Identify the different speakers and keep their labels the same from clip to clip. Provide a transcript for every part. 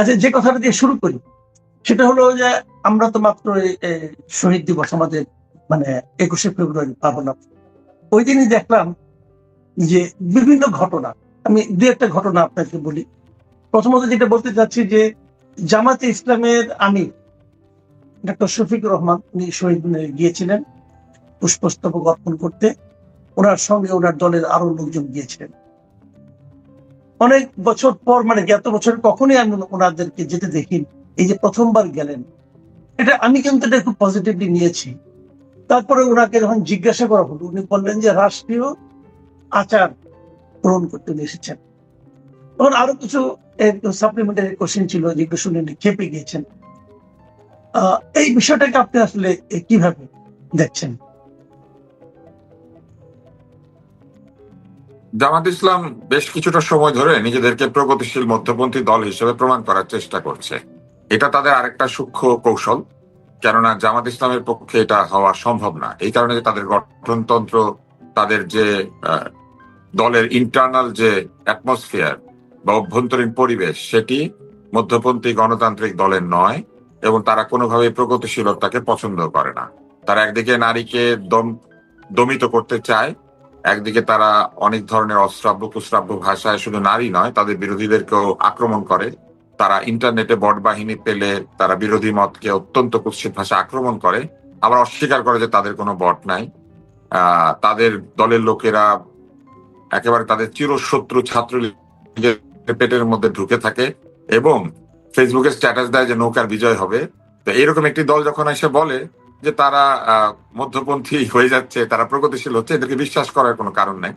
Speaker 1: আচ্ছা, যে কথাটা দিয়ে শুরু করি সেটা হলো যে আমরা তো মাত্র শহীদ দিবস আমাদের মানে 21শে ফেব্রুয়ারি পাবো না। ওই দিনই দেখলাম যে বিভিন্ন ঘটনা, আমি দু একটা ঘটনা আপনাকে বলি। প্রথমত যেটা বলতে চাচ্ছি যে জামাতে ইসলামের আমির ডক্টর শফিকুর রহমান উনি শহীদ মিনারে গিয়েছিলেন পুষ্পস্তবক অর্পণ করতে। ওনার সঙ্গে ওনার দলের আরো লোকজন গিয়েছিলেন। অনেক বছর পর, মানে গত বছর কখনই আমি ওনাদেরকে যেতে দেখি, এই যে প্রথমবার গেলেন, এটা আমি কিন্তু এটা খুব পজিটিভলি নিয়েছি। তারপরে ওনাকে যখন জিজ্ঞাসা করা হলো, উনি বললেন যে রাষ্ট্রীয় আচার পূরণ করতে উনি এসেছেন। তখন আরো কিছু সাপ্লিমেন্টারি কোশ্চেন ছিল, যেগুলো শুনে উনি খেপে গিয়েছেন। এই বিষয়টাকে আপনি আসলে কিভাবে দেখছেন?
Speaker 2: জামাত ইসলাম বেশ কিছুটা সময় ধরে নিজেদেরকে প্রগতিশীল মধ্যপন্থী দল হিসেবে প্রমাণ করার চেষ্টা করছে। এটা তাদের আরেকটা সূক্ষ্ম কৌশল, কেননা জামাত ইসলামের পক্ষে এটা হওয়া সম্ভব না। এই কারণে যে তাদের গঠনতন্ত্র, তাদের যে দলের ইন্টারনাল যে অ্যাটমসফিয়ার বা অভ্যন্তরীণ পরিবেশ, সেটি মধ্যপন্থী গণতান্ত্রিক দলের নয়, এবং তারা কোনোভাবেই প্রগতিশীলতাকে পছন্দ করে না। তারা একদিকে নারীকে দমিত করতে চায়, একদিকে তারা অনেক ধরনের অশ্রাব্য কুশ্রাব্য ভাষায় শুধু নারী নয়, তাদের বিরোধীদেরকেও আক্রমণ করে। তারা ইন্টারনেটে বট বাহিনী পেলে তারা বিরোধী মতকে অত্যন্ত কুৎসিত ভাষা আক্রমণ করে, আবার অস্বীকার করে যে তাদের কোনো বট নাই। তাদের দলের লোকেরা একেবারে তাদের চিরশত্রু ছাত্রলীগের পেটের মধ্যে ঢুকে থাকে এবং ফেসবুকে স্ট্যাটাস দেয় যে নৌকার বিজয় হবে। তো এরকম একটি দল যখন এসে বলে যে তারা মধ্যপন্থী হয়ে যাচ্ছে, তারা প্রগতিশীল হচ্ছে, এদেরকে বিশ্বাস করার কোনো কারণ নেই।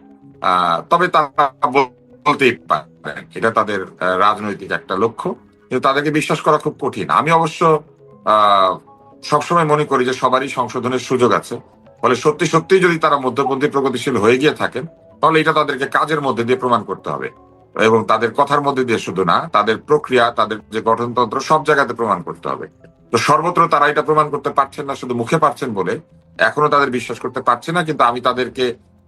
Speaker 2: তবে তারা বলতেই পারে এটা তাদের রাজনৈতিক একটা লক্ষ্য, কিন্তু তাদেরকে বিশ্বাস করা খুব কঠিন। আমি অবশ্য আহ সবসময় মনে করি যে সবারই সংশোধনের সুযোগ আছে। ফলে সত্যি সত্যি যদি তারা মধ্যপন্থী প্রগতিশীল হয়ে গিয়ে থাকেন, তাহলে এটা তাদেরকে কাজের মধ্যে দিয়ে প্রমাণ করতে হবে, এবং তাদের কথার মধ্যে দিয়ে শুধু না, তাদের প্রক্রিয়া, তাদের যে গঠনতন্ত্র, সব জায়গাতে প্রমাণ করতে হবে। তো সর্বত্র তারা এটা প্রমাণ করতে পারছেন না, শুধু মুখে পারছেন বলে এখনো তাদের বিশ্বাস করতে পারছে না। কিন্তু আমি তাদেরকে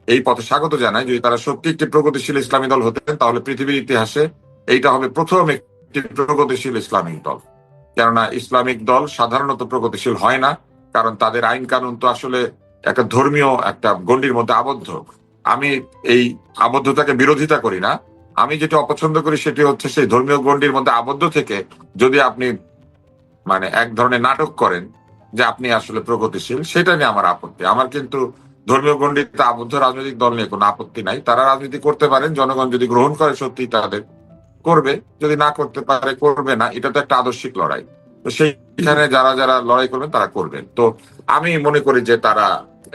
Speaker 2: এই পথে স্বাগত জানাই। যদি তারা সত্যি একটি প্রগতিশীল ইসলামী দল হতেন, তাহলে পৃথিবীর ইতিহাসে এইটা হবে প্রথম একটি প্রগতিশীল ইসলামিক দল। কেননা ইসলামিক দল সাধারণত প্রগতিশীল হয় না, কারণ তাদের আইন কানুন তো আসলে একটা ধর্মীয় একটা গণ্ডির মধ্যে আবদ্ধ। আমি এই আবদ্ধতাকে বিরোধিতা করি না, আমি যেটা অপছন্দ করি সেটি হচ্ছে সেই ধর্মীয় গণ্ডির মধ্যে আবদ্ধ থেকে যদি আপনি মানে এক ধরনের নাটক করেন যে আপনি আসলে প্রগতিশীল, সেটা নিয়ে আমার আপত্তি। আমার কিন্তু ধর্মীয় গণ্ডিতে আবদ্ধ রাজনৈতিক দল নিয়ে কোনো আপত্তি নাই। তারা রাজনীতি করতে পারেন, জনগণ যদি গ্রহণ করে সত্যি তাদের করবে, যদি না করতে পারে করবে না। এটা তো একটা আদর্শিক লড়াই। তো সেইখানে যারা যারা লড়াই করবেন তারা করবেন। তো আমি মনে করি যে তারা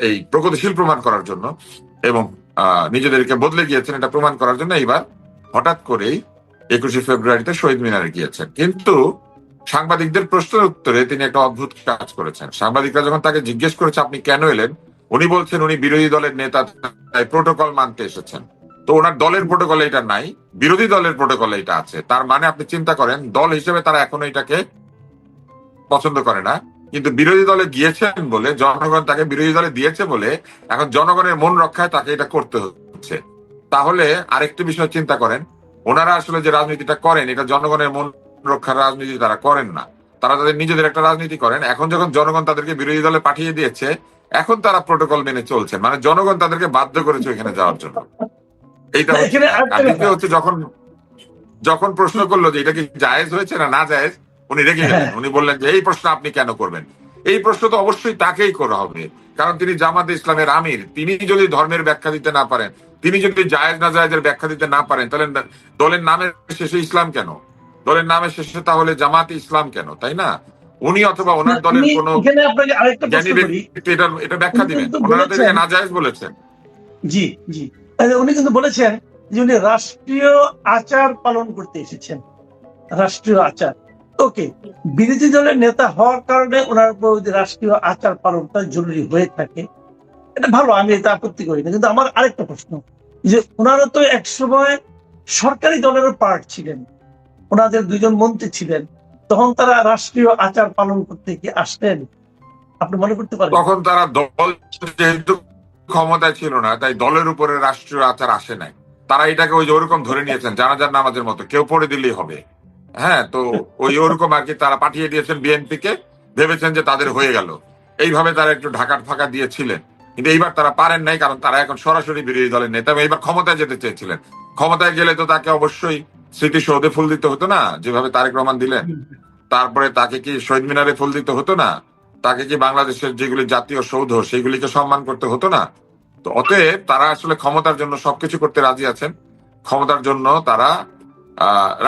Speaker 2: এই প্রগতিশীল প্রমাণ করার জন্য এবং নিজেদেরকে বদলে গিয়েছেন এটা প্রমাণ করার জন্য এইবার হঠাৎ করেই 21শে ফেব্রুয়ারিতে শহীদ মিনারে গিয়েছেন। কিন্তু সাংবাদিকদের প্রশ্নের উত্তরে তিনি একটা অদ্ভুত কাজ করেছেন। সাংবাদিকরা যখন তাকে জিজ্ঞেস করেছে আপনি কেন এলেন, উনি বলছেন উনি বিরোধী দলের নেতা, তাই প্রোটোকল মানতে এসেছেন। তো ওনার দলের প্রোটোকলে এটা নাই, বিরোধী দলের প্রোটোকলে এটা আছে। তার মানে আপনি চিন্তা করেন, দল হিসেবে তারা এখনো এটাকে পছন্দ করে না, কিন্তু বিরোধী দলে গিয়েছেন বলে, জনগণ তাকে বিরোধী দলে দিয়েছে বলে এখন জনগণের মন রক্ষায় তাকে এটা করতে হচ্ছে। তাহলে আরেকটি বিষয় চিন্তা করেন, ওনারা আসলে যে রাজনীতিটা করেন এটা জনগণের মন রক্ষার রাজনীতি তারা করেন না, তারা তাদের নিজেদের একটা রাজনীতি করেন। এখন যখন জনগণ তাদেরকে বিরোধী দলে পাঠিয়ে দিয়েছে, এখন তারা প্রোটোকল মেনে চলছেন, মানে জনগণ তাদেরকে বাধ্য করেছে এখানে যাওয়ার জন্য। এইটা হচ্ছে
Speaker 1: এখানে
Speaker 2: আর দ্বিতীয় হচ্ছে, যখন যখন প্রশ্ন করলো যে এটা কি জায়েজ হয়েছে না না জায়েজ, উনি রেগে গেলেন। উনি বললেন যে এই প্রশ্ন আপনি কেন করবেন? এই প্রশ্ন তো অবশ্যই তাকেই করা হবে, কারণ তিনি জামাতে ইসলামের আমির। তিনি যদি ধর্মের ব্যাখ্যা দিতে না পারেন, তিনি যদি জায়েজ না জায়েজের ব্যাখ্যা দিতে না পারেন, তাহলে দলের নামের শেষে ইসলাম কেন? দলের নামের শেষে তাহলে জামাতে ইসলাম কেন? তাই না? উনি অথবা ওনার দলের কোন
Speaker 1: আপনাকে আরেকটা
Speaker 2: জ্ঞানী
Speaker 1: প্রশ্ন করি।
Speaker 2: ব্যক্তি এটা ব্যাখ্যা দিবেন। ওনারা তাদেরকে নাজায়েজ বলেছেন।
Speaker 1: জি জি, উনি কিন্তু বলেছেন যে উনি রাষ্ট্রীয় আচার পালন করতে এসেছেন, রাষ্ট্রীয় আচার। ওকে, বিরোধী দলের নেতা হওয়ার কারণে ওনার উপর রাষ্ট্রীয় আচার পালনটা জরুরি হয়ে থাকে, এটা ভালো, আমি এটা আপত্তি করি না। কিন্তু আমার আরেকটা প্রশ্ন, যে ওনারা তো একসময় সরকারি দলেরও পার্ট ছিলেন, ওনাদের দুইজন মন্ত্রী ছিলেন, তখন তারা রাষ্ট্রীয় আচার পালন করতে কি আসলেন? আপনি মনে করতে পারেন?
Speaker 2: তখন তারা দল যেহেতু ক্ষমতায় ছিল না, তাই দলের উপরে রাষ্ট্রীয় আচার আসে নাই। তারা এটাকে ওই যে ওরকম ধরে নিয়েছেন জানাজার নামাজের মতো, কেউ পড়ে দিলেই হবে। হ্যাঁ, তো ওরকম আর কি তারা পাঠিয়ে দিয়েছেন বিএনপি কে, ভেবেছেন যে তাদের হয়ে গেল, এইভাবে তারা একটু ঢাকা ফাঁকা দিয়েছিলেন। কিন্তু এইবার তারা পারেন নাই, কারণ তারা এখন সরাসরি বিরোধী দলের নেতা এবং এইবার ক্ষমতায় যেতে চেয়েছিলেন। ক্ষমতায় গেলে তো তাকে অবশ্যই স্মৃতিসৌধে ফুল দিতে হতো না, যেভাবে তারেক রহমান দিলেন। তারপরে তাকে কি শহীদ মিনারে ফুল দিতে হতো না? তাকে কি বাংলাদেশের যেগুলি জাতীয় সৌধ সেগুলিকে সম্মান করতে হতো না? তো অতএব তারা আসলে ক্ষমতার জন্য সবকিছু করতে রাজি আছেন। ক্ষমতার জন্য তারা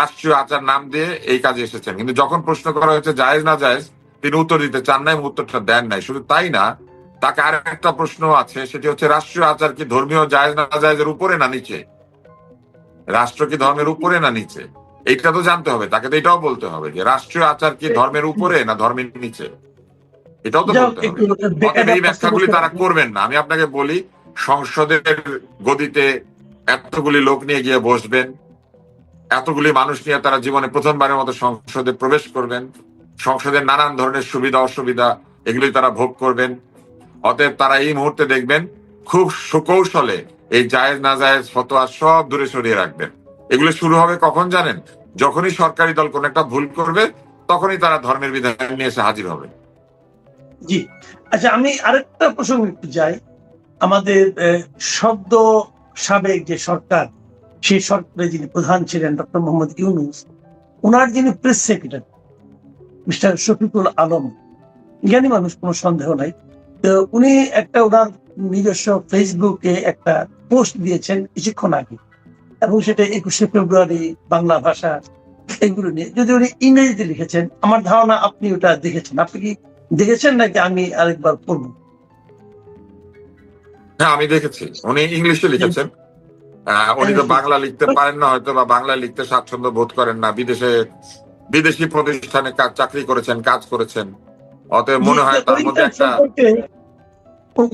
Speaker 2: রাষ্ট্রীয় আচার নাম দিয়ে এই কাজে এসেছেন। কিন্তু যখন প্রশ্ন করা হয়েছে জায়েজ না জায়েজ, তিনি উত্তর দিতে চান নাই, উত্তরটা দেন নাই। শুধু তাই না, তাকে আর একটা প্রশ্ন আছে, সেটি হচ্ছে রাষ্ট্রীয় আচার কি ধর্মীয় জায়েজ না জায়েজের উপরে না নিচে? রাষ্ট্র কি ধর্মের উপরে না নিচে? এইটা তো জানতে হবে, তাকে তো এটাও বলতে হবে যে রাষ্ট্রীয় আচার কি ধর্মের উপরে না ধর্মের নিচে, এটাও তো
Speaker 1: যাও
Speaker 2: বলতে হবে।
Speaker 1: একটু
Speaker 2: অতএব
Speaker 1: বেকায়দা
Speaker 2: এই
Speaker 1: প্রশ্ন
Speaker 2: ব্যাখ্যাগুলি
Speaker 1: করতে
Speaker 2: তারা
Speaker 1: পারি।
Speaker 2: করবেন না। আমি আপনাকে বলি, সংসদের গদিতে এতগুলি লোক নিয়ে গিয়ে বসবেন, এতগুলি মানুষ নিয়ে তারা জীবনে প্রথমবারের মতো সংসদে প্রবেশ করবেন, সংসদের নানান ধরনের সুবিধা অসুবিধা এগুলি তারা ভোগ করবেন। অতএব তারা এই মুহূর্তে দেখবেন খুব সুকৌশলে এই জায়েজ না জায়েজ ফতোয়া সব দূরে সরিয়ে রাখবেন। এগুলো শুরু হবে কখন জানেন? যখনই সরকারি দল কোন একটা ভুল করবে, তখনই তারা ধর্মের বিধান নিয়ে এসে হাজির হবে।
Speaker 1: জি, আচ্ছা, আমি আরেকটা প্রসঙ্গে একটু যাই। আমাদের সদ্য সাবেক যে সরকার, সেই সরকারের যিনি প্রধান ছিলেন ডক্টর মোহাম্মদ ইউনূস, ওনার যিনি press secretary mister Shafiqul Alam, জ্ঞানী মানুষ, কোনো সন্দেহ নাই। তো উনি একটা ওনার নিজস্ব ফেসবুকে একটা পোস্ট দিয়েছেন কিছুক্ষণ আগে, এবং সেটা 21শে ফেব্রুয়ারি, বাংলা ভাষা এগুলো নিয়ে। যদি উনি ইংরেজিতে লিখেছেন, আমার ধারণা আপনি ওটা দেখেছেন। আপনি কি দেখেছেন নাকি আমি আরেকবার পড়বো?
Speaker 2: হ্যাঁ, আমি দেখেছি উনি ইংলিশে লিখেছেন। উনি তো বাংলা লিখতে পারেন না হয়তো, বা বাংলা লিখতে স্বাচ্ছন্দ্য বোধ করেন না। বিদেশি প্রতিষ্ঠানে চাকরি করেছেন, কাজ করেছেন। অতএব
Speaker 1: জি,
Speaker 2: মনে হয় তার মধ্যে
Speaker 1: ওইটার
Speaker 2: একটা
Speaker 1: সম্পর্কে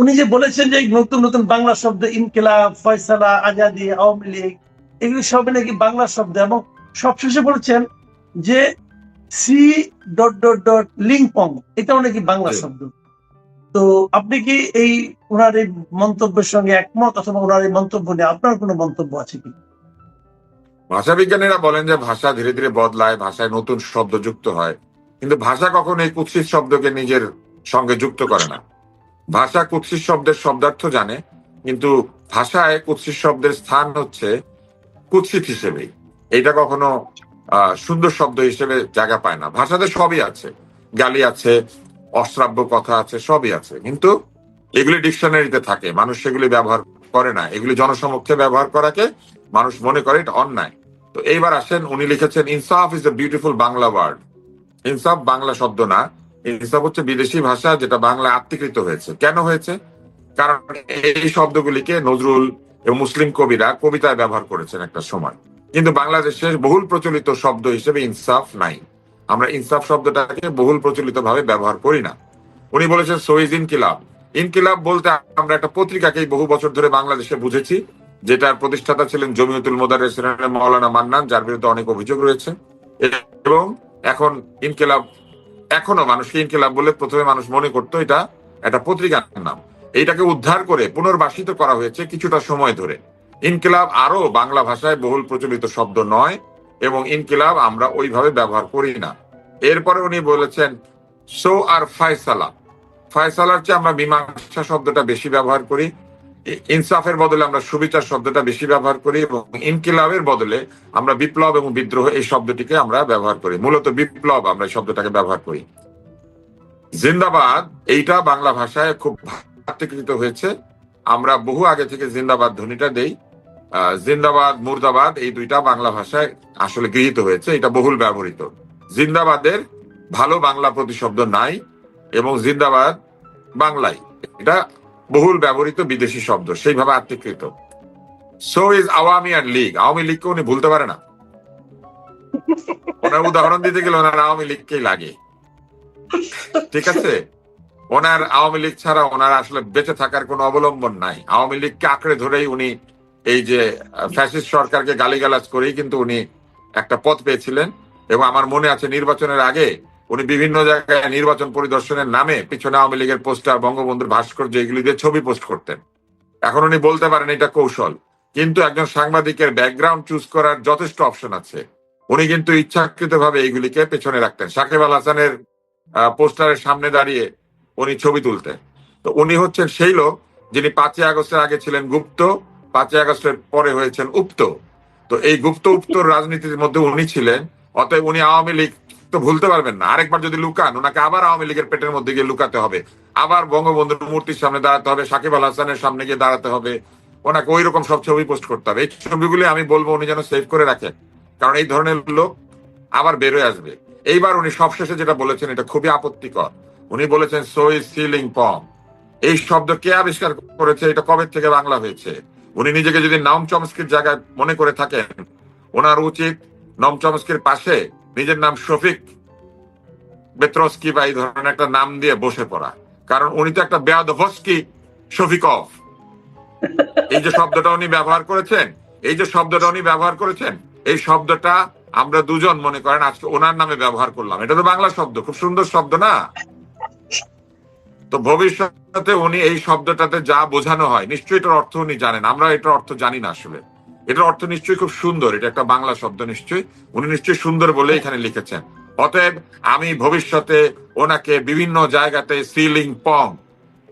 Speaker 1: উনি যে বলেছেন যে নতুন নতুন বাংলা শব্দ, ইনকিলাব, ফয়সালা, আজাদি, আওয়ামী লীগ, এগুলি সবই নাকি বাংলা শব্দ, এবং সবশেষে বলেছেন যে সি ডট ডট ডট লিংপং, এটাও নাকি বাংলা শব্দ। তো আপনি কি এই ওনার এই মন্তব্যের সঙ্গে একমত, অথবা ওনার এই মন্তব্য নিয়ে আপনার কোনো মন্তব্য আছে কি?
Speaker 2: ভাষাবিজ্ঞানীরা বলেন যে ভাষা ধীরে ধীরে বদলায়, ভাষায় নতুন শব্দ যুক্ত হয়, কিন্তু ভাষা কখনো এই কুৎসিত শব্দকে নিজের সঙ্গে যুক্ত করে না। ভাষা কুৎসিত শব্দের শব্দার্থ জানে, কিন্তু ভাষায় কুৎসিত শব্দের স্থান হচ্ছে কুৎসিত হিসেবেই। এইটা কখনো সুন্দর শব্দ হিসেবে জায়গা পায় না। ভাষাতে সবই আছে, গালি আছে, অশ্রাব্য কথা আছে, সবই আছে, কিন্তু এগুলি ডিকশনারিতে থাকে, মানুষ সেগুলি ব্যবহার করে না। এগুলি জনসমক্ষে ব্যবহার করাকে মানুষ মনে করে এটা অন্যায়। তো এইবার আসেন, উনি লিখেছেন insaf is a beautiful Bangla word. ইনসাফ বাংলা শব্দ না, ইনসাফ হচ্ছে বিদেশি ভাষা, যেটা বাংলা আত্মীকৃত হয়েছে। কেন হয়েছে? কারণ এই শব্দগুলিকে নজরুল এবং মুসলিম কবিরা কবিতায় ব্যবহার করেছেন একটা সময়, কিন্তু বাংলাদেশের বহুল প্রচলিত শব্দ হিসেবে ইনসাফ নাই। আমরা ইনসাফ শব্দটাকে বহুল প্রচলিত ভাবে ব্যবহার করি না। উনি বলেছেন সহিজ ইনকিলাব। ইনকিলাব বলতে আমরা একটা পত্রিকাকেই বহু বছর ধরে বাংলাদেশে বুঝেছি, যেটার প্রতিষ্ঠাতা ছিলেন জমিয়তুল মোদারেরিসিন মাওলানা মান্নান, যার বিরুদ্ধে অনেক অভিযোগ রয়েছে। এবং এখন ইনকিলাব, এখনো মানুষকে ইনকিলাব বলে প্রথমে মানুষ মনে করতো এটা একটা পত্রিকার নাম। এইটাকে উদ্ধার করে পুনর্বাসিত করা হয়েছে কিছুটা সময় ধরে। ইনকিলাব আরো বাংলা ভাষায় বহুল প্রচলিত শব্দ নয়, এবং ইনকিলাব আমরা ওইভাবে ব্যবহার করি না। এরপরে উনি বলেছেন সো আর ফায়সালা। ফায়সালার চেয়ে আমরা মীমাংসা শব্দটা বেশি ব্যবহার করি, ইনসাফের বদলে আমরা সুবিচার শব্দটা বেশি ব্যবহার করি, এবং ইনকিলাবের বদলে আমরা বিপ্লব এবং বিদ্রোহ এই শব্দটিকে আমরা ব্যবহার করি। মূলত বিপ্লব আমরা এই শব্দটাকে ব্যবহার করি। জিন্দাবাদ এইটা বাংলা ভাষায় খুব ভাতৃকৃত হয়েছে। আমরা বহু আগে থেকে জিন্দাবাদ ধ্বনিটা দেই। জিন্দাবাদ, মুর্দাবাদ এই দুইটা বাংলা ভাষায় আসলে গৃহীত হয়েছে, এটা বহুল ব্যবহৃত। জিন্দাবাদের ভালো বাংলা প্রতিশব্দ নাই, এবং জিন্দাবাদ বাংলায় এটা বহুল ব্যবহৃত বিদেশি শব্দ, সেইভাবে আত্মীকৃত। সো ইজ আওয়ামী আর লীগ। আওয়ামী লীগকে উনি ভুলতে পারে না। ওনার উদাহরণ দিতে গেলে ওনার আওয়ামী লীগকেই লাগে। ঠিক আছে, ওনার আওয়ামী লীগ ছাড়া ওনার আসলে বেঁচে থাকার কোনো অবলম্বন নাই। আওয়ামী লীগকে আঁকড়ে ধরেই উনি এই যে ফ্যাসিস্ট সরকারকে গালিগালাজ করেই কিন্তু উনি একটা পদ পেয়েছিলেন। এবং আমার মনে আছে নির্বাচনের আগে উনি বিভিন্ন জায়গায় নির্বাচন পরিদর্শনের নামে পিছনে আওয়ামী লীগের পোস্টার, বঙ্গবন্ধুর ভাস্কর্য এগুলি দিয়ে ছবি পোস্ট করতেন। এখন উনি বলতে পারেন এটা কৌশল, কিন্তু একজন সাংবাদিকের ব্যাকগ্রাউন্ড চুজ করার যথেষ্ট অপশন আছে। উনি কিন্তু ইচ্ছাকৃতভাবে এইগুলিকে পেছনে রাখতেন। সাকিব আল হাসানের পোস্টারের সামনে দাঁড়িয়ে উনি ছবি তুলতেন। তো উনি হচ্ছেন সেই লোক যিনি 5ই আগস্টের আগে ছিলেন গুপ্ত, 5ই আগস্টের পরে হয়েছেন উপ্ত। তো এই গুপ্ত উপ্তর রাজনীতির মধ্যে উনি ছিলেন। অতএব উনি আওয়ামী লীগ তো ভুলতে পারবেন না। আরেকবার যদি লুকান, ওনাকে আবার আওয়ামী লীগের পেটের মধ্যে গিয়ে লুকাতে হবে, আবার বঙ্গবন্ধুর মূর্তির সামনে দাঁড়াতে হবে, সাকিব আল হাসানের সামনে গিয়ে দাঁড়াতে হবে, ওনাকে ওই রকম সব ছবি পোস্ট করতে হবে। এই ছবিগুলি আমি বলবো উনি যেন সেভ করে রাখেন, কারণ এই ধরনের লোক আবার বেরোয় আসবে। এইবার উনি সবশেষে যেটা বলেছেন এটা খুবই আপত্তিকর। উনি বলেছেন সো ইজ সিলিং পং। এই শব্দ কে আবিষ্কার করেছে? এটা কবে থেকে বাংলা হয়েছে? উনি নিজেকে যদি নম চমস্কির জায়গায় মনে করে থাকেন, ওনার উচিত নম চমস্কির পাশে নিজের নাম শফিক বেত্রস্কি বা এই ধরনের একটা নাম দিয়ে বসে পড়া। কারণ উনি তো একটা বেয়াদভস্কি শফিকভ। এই যে শব্দটা উনি ব্যবহার করেছেন, এই শব্দটা আমরা দুজন মনে করেন আজকে ওনার নামে ব্যবহার করলাম। এটা তো বাংলা শব্দ, খুব সুন্দর শব্দ না? তো ভবিষ্যতে উনি এই শব্দটাতে যা বোঝানো হয় নিশ্চয়ই এটার অর্থ উনি জানেন, আমরা এটার অর্থ জানি না। আসলে এটার অর্থ নিশ্চয়ই খুব সুন্দর, এটা একটা বাংলা শব্দ, নিশ্চয়ই উনি নিশ্চয়ই সুন্দর বলে এখানে লিখেছেন। অতএব আমি ভবিষ্যতে ওনাকে বিভিন্ন জায়গাতে সিলিং পং,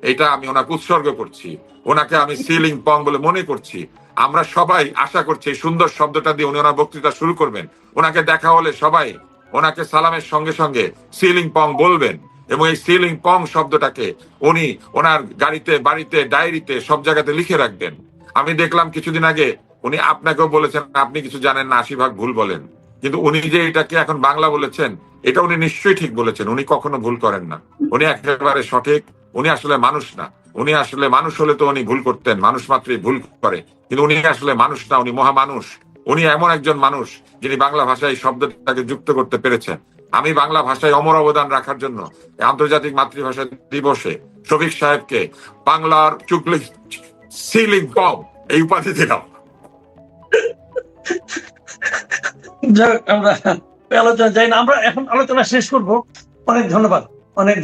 Speaker 2: এটা আমি ওনাকে উৎসর্গ করছি, ওনাকে আমি সিলিং পং বলে মনে করছি। আমরা সবাই আশা করছি সুন্দর শব্দটা দিয়ে উনি ওনার বক্তৃতা শুরু করবেন। ওনাকে দেখা হলে সবাই ওনাকে সালামের সঙ্গে সঙ্গে সিলিং পং বলবেন, এবং এই সিলিং পং শব্দটাকে উনি ওনার গাড়িতে, বাড়িতে, ডায়েরিতে সব জায়গাতে লিখে রাখবেন। আমি দেখলাম কিছুদিন আগে উনি আপনাকেও বলেছেন আপনি কিছু জানেন না, 80 ভাগ ভুল বলেন, কিন্তু উনি যে এটাকে এখন বাংলা বলেছেন এটা উনি নিশ্চয়ই ঠিক বলেছেন। উনি কখনো ভুল করেন না, উনি একেবারে সঠিক। উনি আসলে মানুষ না, উনি আসলে মানুষ হলে তো উনি ভুল করতেন, মানুষ মাত্রই ভুল করে, কিন্তু উনি আসলে মানুষ না, উনি মহামানুষ। উনি এমন একজন মানুষ যিনি বাংলা ভাষায় এই শব্দটাকে যুক্ত করতে পেরেছেন। আমি বাংলা ভাষায় অমর অবদান রাখার জন্য আন্তর্জাতিক মাতৃভাষা দিবসে শফিক সাহেবকে বাংলার চুগলি সিলিং পং এই উপাধি দিলাম।
Speaker 1: যাক, আমরা আলোচনা যাই না, আমরা এখন আলোচনা শেষ করব। অনেক ধন্যবাদ। অনেক